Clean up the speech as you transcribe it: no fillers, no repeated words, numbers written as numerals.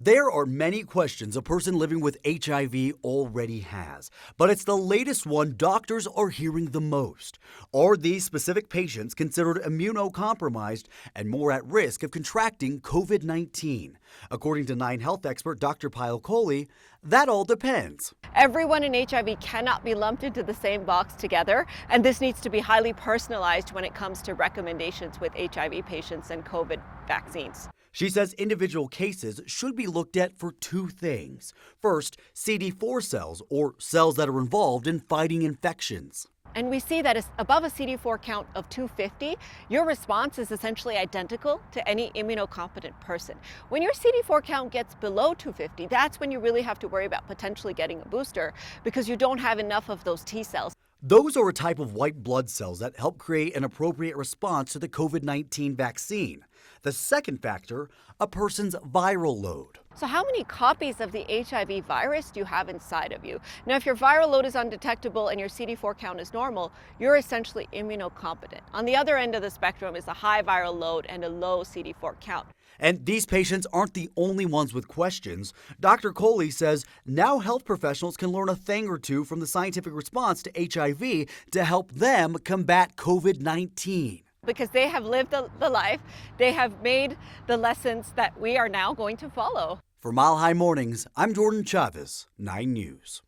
There are many questions a person living with HIV already has, but it's the latest one doctors are hearing the most. Are these specific patients considered immunocompromised and more at risk of contracting COVID 19? According to Nine Health expert Dr. Payal Kohli, that all depends. Everyone in HIV cannot be lumped into the same box together, and this needs to be highly personalized when it comes to recommendations with HIV patients and COVID vaccines. She says individual cases should be looked at for two things. First, CD4 cells, or cells that are involved in fighting infections. And we see that above a CD4 count of 250, your response is essentially identical to any immunocompetent person. When your CD4 count gets below 250, that's when you really have to worry about potentially getting a booster because you don't have enough of those T cells. Those are a type of white blood cells that help create an appropriate response to the COVID 19 vaccine. The second factor, a person's viral load. So how many copies of the HIV virus do you have inside of you? Now, if your viral load is undetectable and your CD4 count is normal, you're essentially immunocompetent. On the other end of the spectrum is a high viral load and a low CD4 count. And these patients aren't the only ones with questions. Dr. Kohli says now health professionals can learn a thing or two from the scientific response to HIV to help them combat COVID 19. Because they have lived the life, they have made the lessons that we are now going to follow. For Mile High Mornings, I'm Jordan Chavez, 9 News.